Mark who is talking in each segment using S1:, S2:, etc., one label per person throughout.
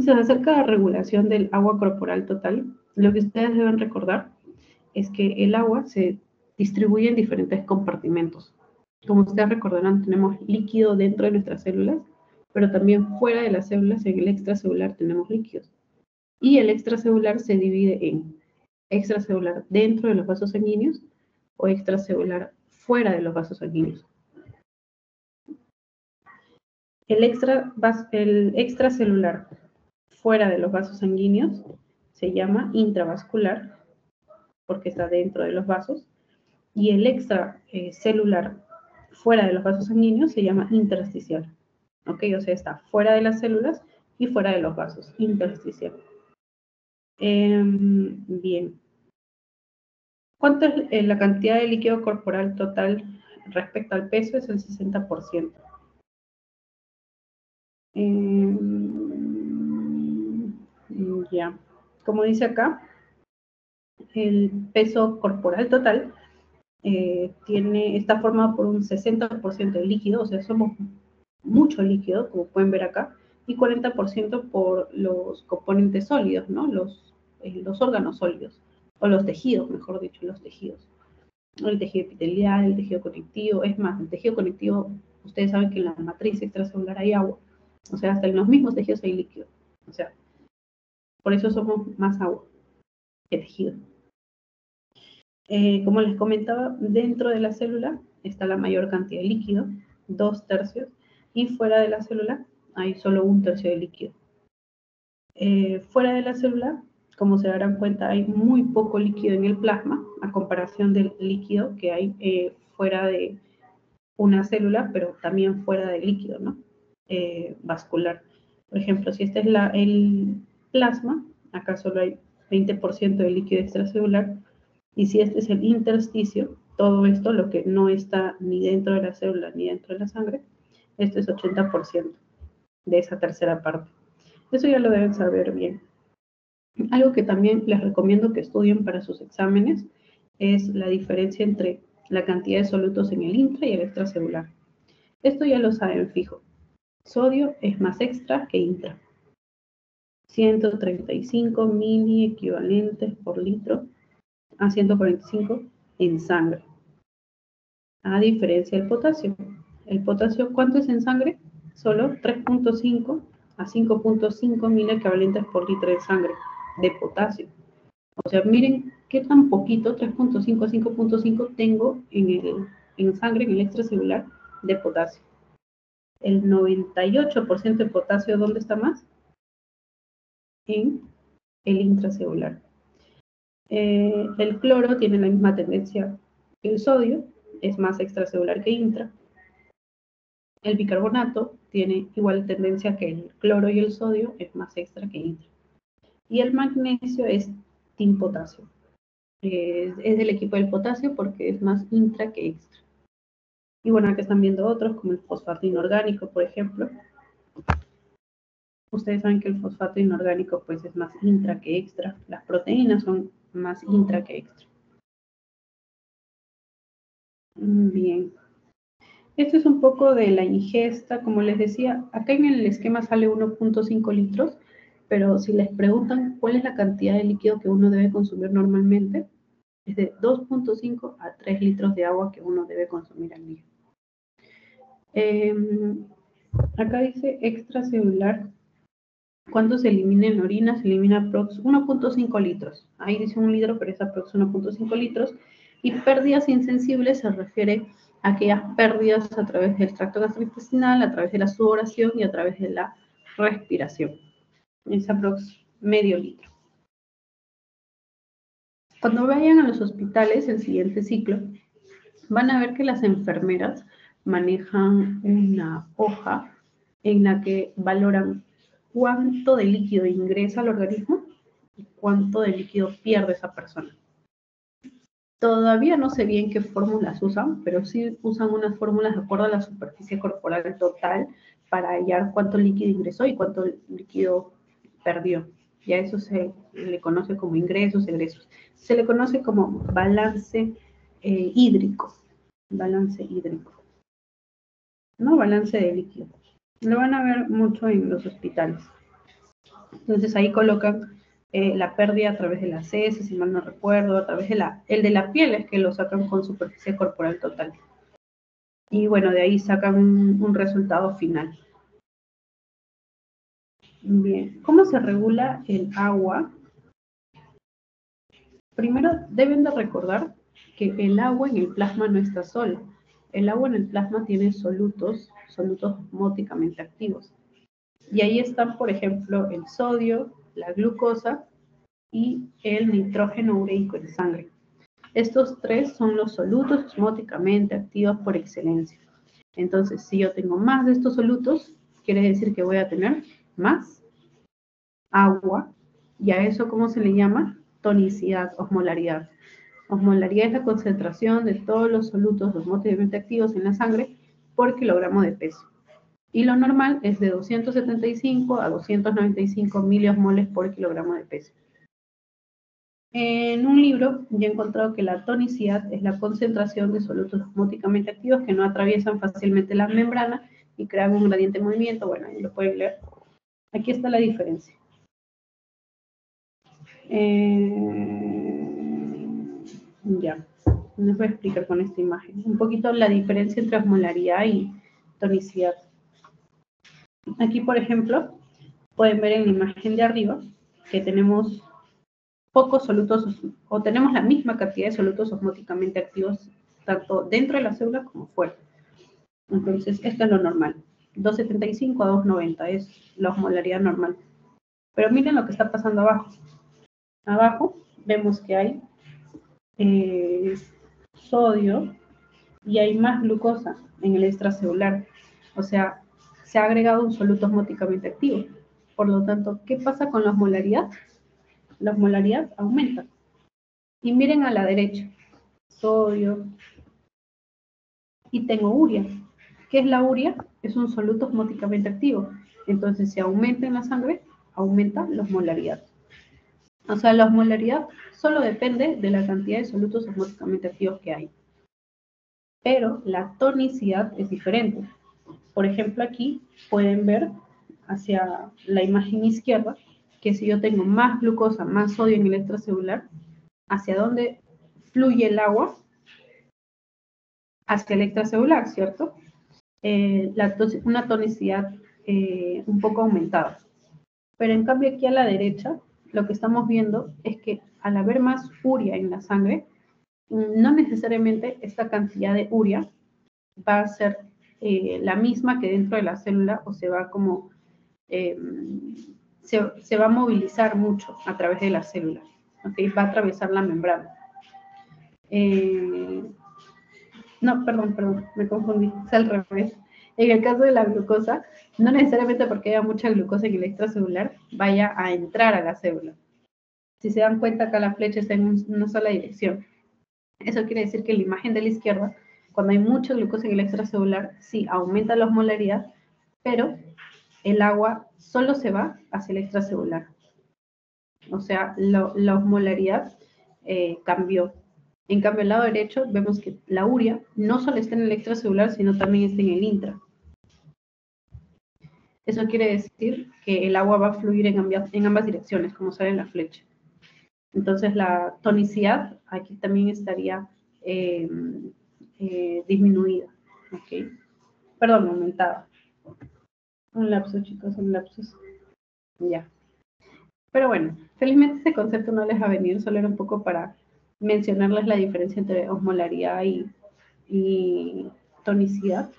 S1: Entonces, acerca de la regulación del agua corporal total, lo que ustedes deben recordar es que el agua se distribuye en diferentes compartimentos. Como ustedes recordarán, tenemos líquido dentro de nuestras células, pero también fuera de las células, en el extracelular, tenemos líquidos. Y el extracelular se divide en extracelular dentro de los vasos sanguíneos o extracelular fuera de los vasos sanguíneos. El extracelular fuera de los vasos sanguíneos se llama intravascular, porque está dentro de los vasos, y el extracelular fuera de los vasos sanguíneos se llama intersticial. ¿Ok? O sea, está fuera de las células y fuera de los vasos, intersticial. Bien. ¿Cuánto es la cantidad de líquido corporal total respecto al peso? Es el 60%. Ya. Como dice acá, el peso corporal total está formado por un 60% de líquido, o sea, somos mucho líquido, como pueden ver acá, y 40% por los componentes sólidos, ¿no? Los órganos sólidos, o los tejidos, mejor dicho, los tejidos. El tejido epitelial, el tejido conectivo, es más, el tejido conectivo, ustedes saben que en la matriz extracelular hay agua, o sea, hasta en los mismos tejidos hay líquido, o sea, por eso somos más agua que tejido. Como les comentaba, dentro de la célula está la mayor cantidad de líquido, 2/3, y fuera de la célula hay solo 1/3 de líquido. Fuera de la célula, como se darán cuenta, hay muy poco líquido en el plasma, a comparación del líquido que hay fuera de una célula, pero también fuera del líquido, ¿no? Vascular. Por ejemplo, si este es el plasma, acá solo hay 20% de líquido extracelular, y si este es el intersticio, todo esto, lo que no está ni dentro de la célula ni dentro de la sangre, esto es 80% de esa tercera parte. Eso ya lo deben saber bien. Algo que también les recomiendo que estudien para sus exámenes es la diferencia entre la cantidad de solutos en el intra y el extracelular. Esto ya lo saben fijo. Sodio es más extra que intra. 135 mili equivalentes por litro a 145 en sangre. A diferencia del potasio. El potasio, ¿cuánto es en sangre? Solo 3.5 a 5.5 mil equivalentes por litro de sangre de potasio. O sea, miren qué tan poquito, 3.5 a 5.5 tengo en sangre, en el extracelular de potasio. El 98% de potasio, ¿dónde está más? En el intracelular. El cloro tiene la misma tendencia que el sodio, es más extracelular que intra. El bicarbonato tiene igual tendencia que el cloro y el sodio, es más extra que intra. Y el magnesio es team potasio. Es del equipo del potasio porque es más intra que extra. Y bueno, acá están viendo otros, como el fosfato inorgánico, por ejemplo. Ustedes saben que el fosfato inorgánico pues es más intra que extra. Las proteínas son más intra que extra. Bien. Esto es un poco de la ingesta. Como les decía, acá en el esquema sale 1.5 litros, pero si les preguntan cuál es la cantidad de líquido que uno debe consumir normalmente, es de 2.5 a 3 litros de agua que uno debe consumir al día. Acá dice extracelular. ¿Cuánto se elimina en la orina? Se elimina aprox 1.5 litros. Ahí dice 1 litro, pero es aprox 1.5 litros. Y pérdidas insensibles se refiere a aquellas pérdidas a través del tracto gastrointestinal, a través de la sudoración y a través de la respiración. Es aprox medio litro. Cuando vayan a los hospitales, el siguiente ciclo, van a ver que las enfermeras manejan una hoja en la que valoran cuánto de líquido ingresa al organismo y cuánto de líquido pierde esa persona. Todavía no sé bien qué fórmulas usan, pero sí usan unas fórmulas de acuerdo a la superficie corporal total para hallar cuánto líquido ingresó y cuánto líquido perdió. Y a eso se le conoce como ingresos, egresos. Se le conoce como balance hídrico. Balance hídrico. ¿No? Balance de líquido. Lo van a ver mucho en los hospitales. Entonces ahí colocan la pérdida a través de las heces, si mal no recuerdo, a través de el de la piel es que lo sacan con superficie corporal total. Y bueno, de ahí sacan un resultado final. Bien, ¿cómo se regula el agua? Primero deben de recordar que el agua en el plasma no está sola. El agua en el plasma tiene solutos osmóticamente activos. Y ahí están, por ejemplo, el sodio, la glucosa y el nitrógeno ureico en sangre. Estos tres son los solutos osmóticamente activos por excelencia. Entonces, si yo tengo más de estos solutos, quiere decir que voy a tener más agua, y a eso, ¿cómo se le llama? Tonicidad, osmolaridad. Osmolaridad es la concentración de todos los solutos osmóticamente activos en la sangre por kilogramo de peso. Y lo normal es de 275 a 295 miliosmoles por kilogramo de peso. En un libro ya he encontrado que la tonicidad es la concentración de solutos osmóticamente activos que no atraviesan fácilmente la membrana y crean un gradiente de movimiento. Bueno, ahí lo pueden leer. Aquí está la diferencia. Ya, les voy a explicar con esta imagen un poquito la diferencia entre osmolaridad y tonicidad. Aquí, por ejemplo, pueden ver en la imagen de arriba que tenemos pocos solutos, o tenemos la misma cantidad de solutos osmóticamente activos, tanto dentro de la célula como fuera. Entonces, esto es lo normal. 275 a 290 es la osmolaridad normal. Pero miren lo que está pasando abajo. Abajo vemos que hay sodio y hay más glucosa en el extracelular. O sea, se ha agregado un soluto osmóticamente activo. Por lo tanto, ¿qué pasa con la osmolaridad? La osmolaridad aumenta. Y miren a la derecha, sodio, y tengo urea. ¿Qué es la urea? Es un soluto osmóticamente activo. Entonces, si aumenta en la sangre, aumenta la osmolaridad. O sea, la osmolaridad solo depende de la cantidad de solutos osmóticamente activos que hay. Pero la tonicidad es diferente. Por ejemplo, aquí pueden ver hacia la imagen izquierda que si yo tengo más glucosa, más sodio en el extracelular, ¿hacia dónde fluye el agua? Hacia el extracelular, ¿cierto? Una tonicidad un poco aumentada. Pero en cambio aquí a la derecha, lo que estamos viendo es que al haber más urea en la sangre, no necesariamente esta cantidad de urea va a ser la misma que dentro de la célula, o se va como, se va a movilizar mucho a través de la célula, ¿okay? Va a atravesar la membrana. No, perdón, me confundí, es al revés. En el caso de la glucosa, no necesariamente porque haya mucha glucosa en el extracelular, vaya a entrar a la célula. Si se dan cuenta, acá la flecha está en una sola dirección. Eso quiere decir que en la imagen de la izquierda, cuando hay mucha glucosa en el extracelular, sí, aumenta la osmolaridad, pero el agua solo se va hacia el extracelular. O sea, la osmolaridad cambió. En cambio, al lado derecho vemos que la urea no solo está en el extracelular, sino también está en el intra. Eso quiere decir que el agua va a fluir en ambas direcciones, como sale en la flecha. Entonces, la tonicidad aquí también estaría disminuida. ¿Okay? Perdón, aumentada. Un lapsus, chicos, un lapsus. Ya. Pero bueno, felizmente este concepto no les va a venir, solo era un poco para mencionarles la diferencia entre osmolaridad y tonicidad.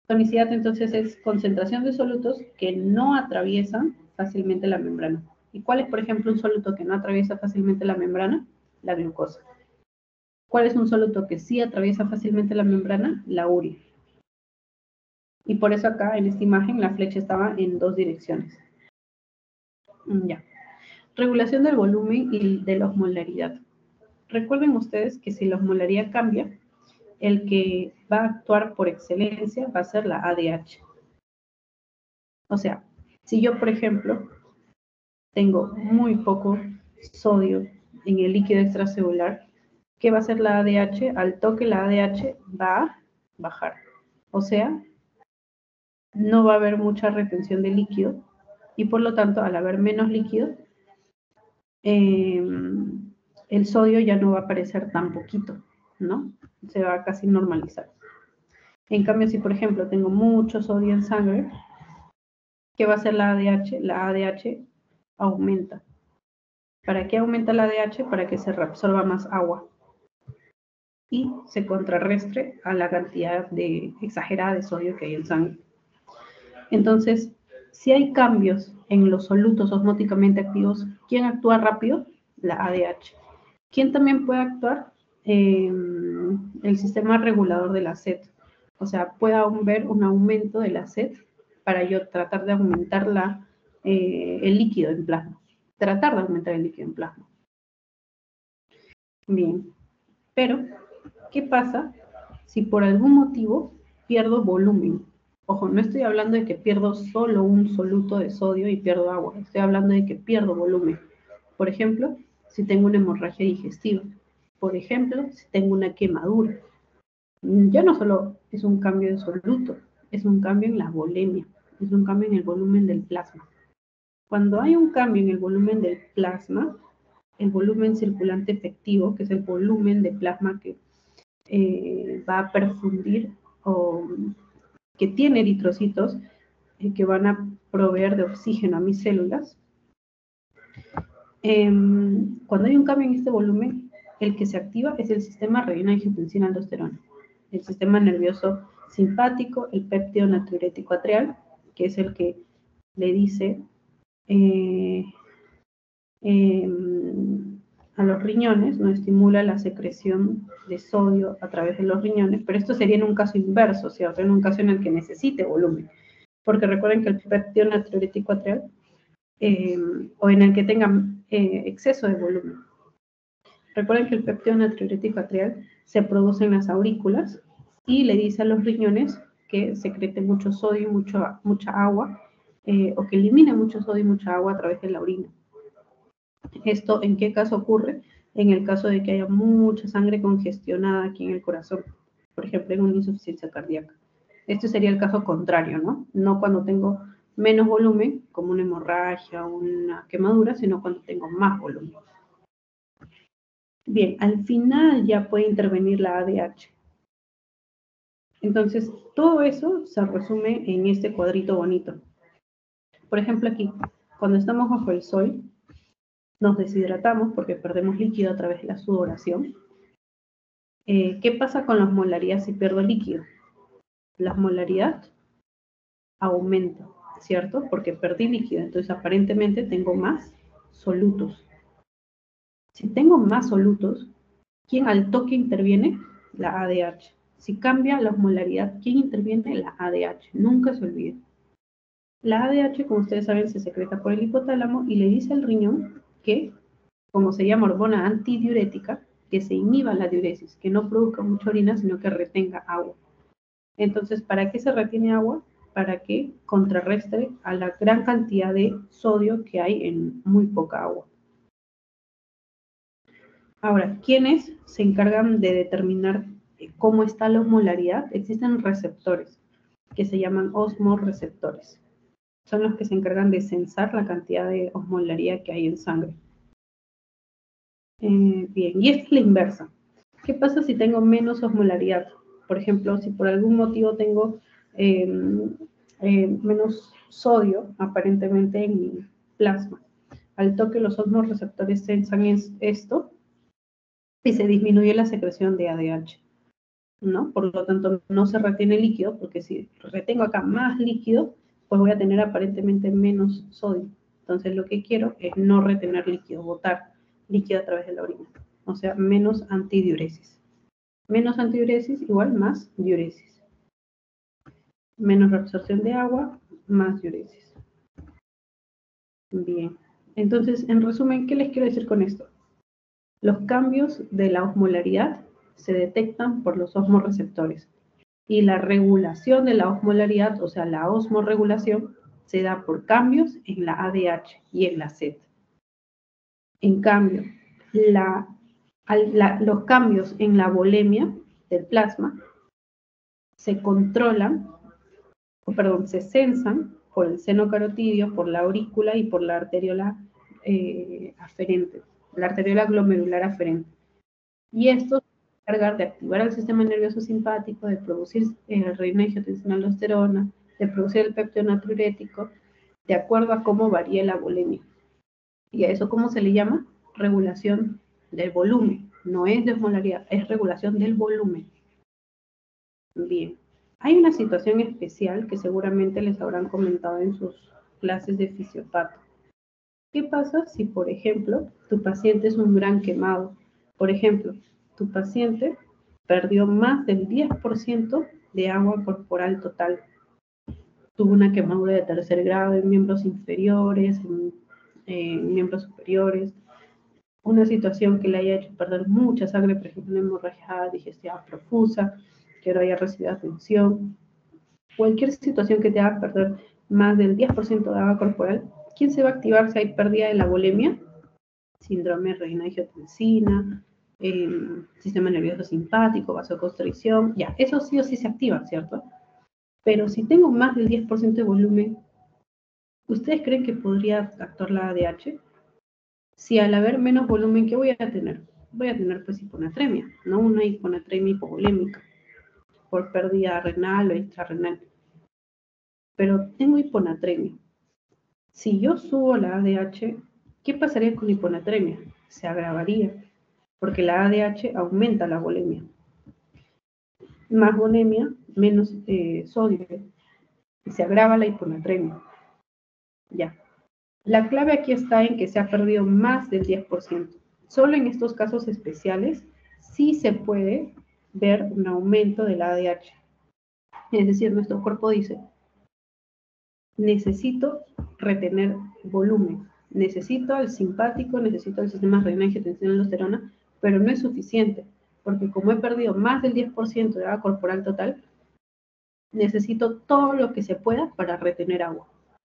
S1: Tonicidad entonces es concentración de solutos que no atraviesan fácilmente la membrana. ¿Y cuál es, por ejemplo, un soluto que no atraviesa fácilmente la membrana? La glucosa. ¿Cuál es un soluto que sí atraviesa fácilmente la membrana? La urea. Y por eso acá en esta imagen la flecha estaba en dos direcciones. Ya. Regulación del volumen y de la osmolaridad. Recuerden ustedes que si la osmolaridad cambia, el que va a actuar por excelencia va a ser la ADH. O sea, si yo, por ejemplo, tengo muy poco sodio en el líquido extracelular, ¿qué va a hacer la ADH? Al toque la ADH va a bajar. O sea, no va a haber mucha retención de líquido y por lo tanto, al haber menos líquido, el sodio ya no va a aparecer tan poquito, ¿no? Se va a casi normalizar. En cambio, si por ejemplo tengo mucho sodio en sangre, ¿qué va a hacer la ADH? La ADH aumenta. ¿Para qué aumenta la ADH? Para que se reabsorba más agua y se contrarrestre a la cantidad exagerada de sodio que hay en sangre. Entonces, si hay cambios en los solutos osmóticamente activos, ¿quién actúa rápido? La ADH. ¿Quién también puede actuar? El sistema regulador de la sed. O sea, puede haber un aumento de la sed para yo tratar de aumentar el líquido en plasma. Tratar de aumentar el líquido en plasma. Bien, pero ¿qué pasa si por algún motivo pierdo volumen? Ojo, no estoy hablando de que pierdo solo un soluto de sodio y pierdo agua. Estoy hablando de que pierdo volumen. Por ejemplo, si tengo una hemorragia digestiva. Por ejemplo, si tengo una quemadura. Ya no solo es un cambio de soluto, es un cambio en la volemia, es un cambio en el volumen del plasma. Cuando hay un cambio en el volumen del plasma, el volumen circulante efectivo, que es el volumen de plasma que va a perfundir o que tiene eritrocitos que van a proveer de oxígeno a mis células. Cuando hay un cambio en este volumen, el que se activa es el sistema renina-angiotensina-aldosterona, el sistema nervioso simpático, el péptido natriurético atrial, que es el que le dice a los riñones, no estimula la secreción de sodio a través de los riñones, pero esto sería en un caso inverso, ¿cierto? En un caso en el que necesite volumen, porque recuerden que el péptido natriurético atrial o en el que tengan exceso de volumen. Recuerden que el péptido natriurético atrial se produce en las aurículas y le dice a los riñones que secrete mucho sodio y mucha agua, o que elimine mucho sodio y mucha agua a través de la orina. ¿Esto en qué caso ocurre? En el caso de que haya mucha sangre congestionada aquí en el corazón, por ejemplo, en una insuficiencia cardíaca. Este sería el caso contrario, ¿no? No cuando tengo menos volumen, como una hemorragia o una quemadura, sino cuando tengo más volumen. Bien, al final ya puede intervenir la ADH. Entonces, todo eso se resume en este cuadrito bonito. Por ejemplo, aquí, cuando estamos bajo el sol, nos deshidratamos porque perdemos líquido a través de la sudoración. ¿Qué pasa con la osmolaridad si pierdo líquido? La osmolaridad aumenta, ¿cierto? Porque perdí líquido, entonces aparentemente tengo más solutos. Si tengo más solutos, ¿quién al toque interviene? La ADH. Si cambia la osmolaridad, ¿quién interviene? La ADH. Nunca se olvide. La ADH, como ustedes saben, se secreta por el hipotálamo y le dice al riñón que, como se llama hormona antidiurética, que se inhiba la diuresis, que no produzca mucha orina, sino que retenga agua. Entonces, ¿para qué se retiene agua? Para que contrarrestre a la gran cantidad de sodio que hay en muy poca agua. Ahora, ¿quiénes se encargan de determinar cómo está la osmolaridad? Existen receptores que se llaman osmorreceptores. Son los que se encargan de censar la cantidad de osmolaridad que hay en sangre. Bien, y esta es la inversa. ¿Qué pasa si tengo menos osmolaridad? Por ejemplo, si por algún motivo tengo menos sodio aparentemente en mi plasma. Al toque los osmorreceptores sensan esto y se disminuye la secreción de ADH, ¿no? Por lo tanto, no se retiene líquido, porque si retengo acá más líquido, pues voy a tener aparentemente menos sodio. Entonces, lo que quiero es no retener líquido, botar líquido a través de la orina. O sea, menos antidiuresis. Menos antidiuresis igual más diuresis. Menos reabsorción de agua, más diuresis. Bien. Entonces, en resumen, ¿qué les quiero decir con esto? Los cambios de la osmolaridad se detectan por los osmorreceptores y la regulación de la osmolaridad, o sea, la osmorregulación, se da por cambios en la ADH y en la sed. En cambio, los cambios en la volemia del plasma se controlan, se censan por el seno carotidio, por la aurícula y por la arteriola aferente, la arteriola glomerular aferente. Y esto se encarga de activar el sistema nervioso simpático, de producir reina-angiotensina-aldosterona, de producir el péptido natriurético, de acuerdo a cómo varía la bulimia. ¿Y a eso cómo se le llama? Regulación del volumen. No es desmolaridad, es regulación del volumen. Bien. Hay una situación especial que seguramente les habrán comentado en sus clases de fisiopato. ¿Qué pasa si, por ejemplo, tu paciente es un gran quemado? Por ejemplo, tu paciente perdió más del 10% de agua corporal total. Tuvo una quemadura de tercer grado en miembros inferiores, en miembros superiores, una situación que le haya hecho perder mucha sangre, por ejemplo, una hemorragia digestiva profusa, que no haya recibido atención, cualquier situación que te haga perder más del 10% de agua corporal, ¿quién se va a activar si hay pérdida de la bulimia? Síndrome reina-angiotensina, sistema nervioso simpático, vasoconstricción, ya, eso sí o sí se activa, ¿cierto? Pero si tengo más del 10% de volumen, ¿ustedes creen que podría actuar la ADH? Si al haber menos volumen, ¿qué voy a tener? Voy a tener pues hiponatremia, no una hiponatremia hipovolémica por pérdida renal o extrarrenal. Pero tengo hiponatremia. Si yo subo la ADH, ¿qué pasaría con hiponatremia? Se agravaría, porque la ADH aumenta la bulimia. Más bulimia, menos sodio, y se agrava la hiponatremia. Ya. La clave aquí está en que se ha perdido más del 10%. Solo en estos casos especiales sí se puede ver un aumento de la ADH. Es decir, nuestro cuerpo dice, necesito retener volumen, necesito el simpático, necesito el sistema reina-angiotensina-aldosterona, pero no es suficiente, porque como he perdido más del 10% de agua corporal total, necesito todo lo que se pueda para retener agua.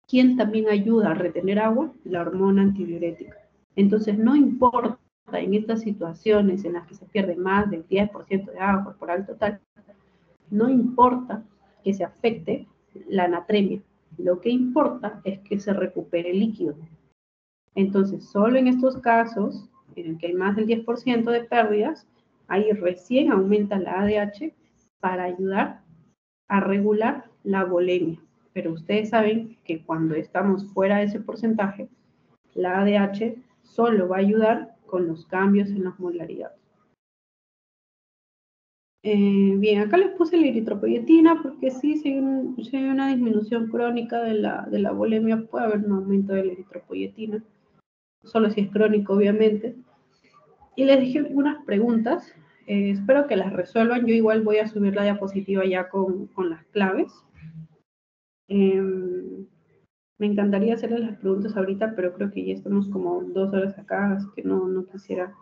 S1: ¿Quién también ayuda a retener agua? La hormona antidiurética. Entonces, no importa en estas situaciones en las que se pierde más del 10% de agua corporal total, no importa que se afecte la anatremia. Lo que importa es que se recupere el líquido. Entonces, solo en estos casos en el que hay más del 10% de pérdidas, ahí recién aumenta la ADH para ayudar a regular la bulimia. Pero ustedes saben que cuando estamos fuera de ese porcentaje, la ADH solo va a ayudar con los cambios en la osmolaridad. Bien, acá les puse la eritropoyetina porque sí, si hay una disminución crónica de la bulimia, puede haber un aumento de la eritropoyetina, solo si es crónico, obviamente. Y les dije unas preguntas, espero que las resuelvan. Yo igual voy a subir la diapositiva ya con las claves. Me encantaría hacerles las preguntas ahorita, pero creo que ya estamos como 2 horas acá, así que no quisiera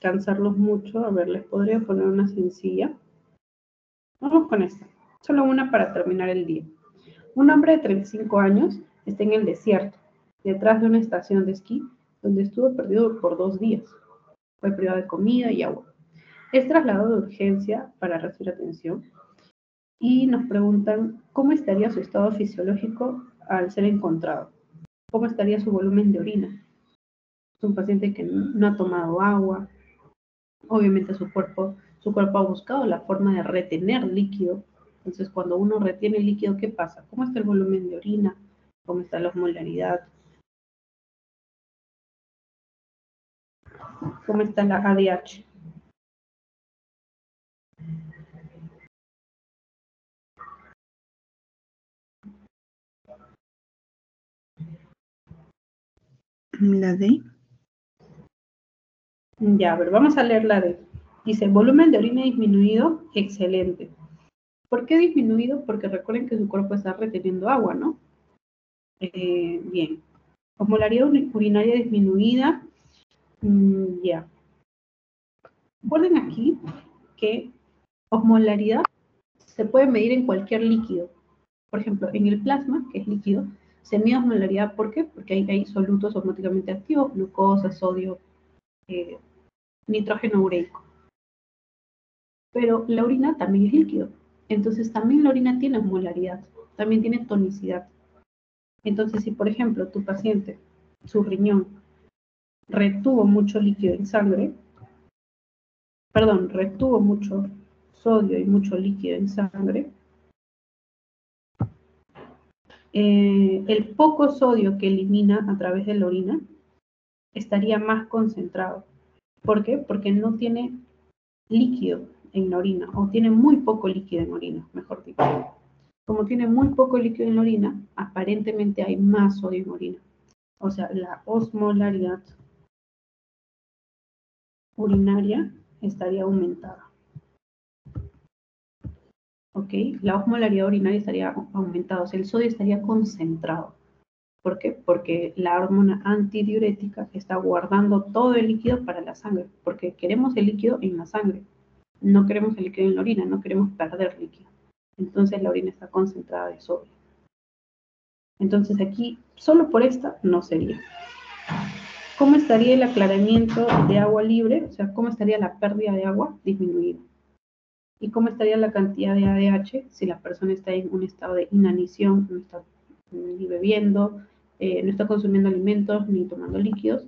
S1: cansarlos mucho. A ver, les podría poner una sencilla. Vamos con esta, solo una para terminar el día. Un hombre de 35 años está en el desierto, detrás de una estación de esquí, donde estuvo perdido por 2 días. Fue privado de comida y agua. Es trasladado de urgencia para recibir atención. Y nos preguntan cómo estaría su estado fisiológico al ser encontrado, cómo estaría su volumen de orina. Es un paciente que no ha tomado agua, obviamente su cuerpo ha buscado la forma de retener líquido. Entonces, cuando uno retiene líquido, ¿qué pasa? ¿Cómo está el volumen de orina? ¿Cómo está la osmolaridad? ¿Cómo está la ADH? La D. Ya, a ver, vamos a leer la D. Dice, volumen de orina disminuido, excelente. ¿Por qué disminuido? Porque recuerden que su cuerpo está reteniendo agua, ¿no? Bien. Osmolaridad urinaria disminuida. Ya. Recuerden aquí que osmolaridad se puede medir en cualquier líquido. Por ejemplo, en el plasma, que es líquido, se mide osmolaridad. ¿Por qué? Porque hay solutos osmóticamente activos, glucosa, sodio, nitrógeno ureico. Pero la orina también es líquido. Entonces también la orina tiene osmolaridad. también tiene tonicidad. Entonces, si por ejemplo tu paciente, su riñón, retuvo mucho líquido en sangre, retuvo mucho sodio y mucho líquido en sangre, el poco sodio que elimina a través de la orina estaría más concentrado. ¿Por qué? Porque no tiene líquido en la orina, o tiene muy poco líquido en la orina, mejor dicho. Como tiene muy poco líquido en la orina, aparentemente hay más sodio en la orina. O sea, la osmolaridad urinaria estaría aumentada. ¿Ok? La osmolaridad urinaria estaría aumentada, o sea, el sodio estaría concentrado. ¿Por qué? Porque la hormona antidiurética está guardando todo el líquido para la sangre, porque queremos el líquido en la sangre, no queremos el líquido en la orina, no queremos perder líquido. Entonces la orina está concentrada de sodio. Entonces aquí, solo por esta, no sería. ¿Cómo estaría el aclaramiento de agua libre? O sea, ¿cómo estaría la pérdida de agua? Disminuida. ¿Y cómo estaría la cantidad de ADH si la persona está en un estado de inanición, no está ni bebiendo, no está consumiendo alimentos ni tomando líquidos?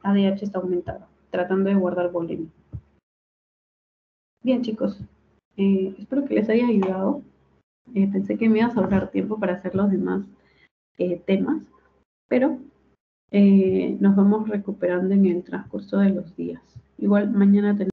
S1: ADH está aumentado, tratando de guardar volumen. Bien, chicos, espero que les haya ayudado. Pensé que me iba a sobrar tiempo para hacer los demás temas, pero nos vamos recuperando en el transcurso de los días. Igual mañana tenemos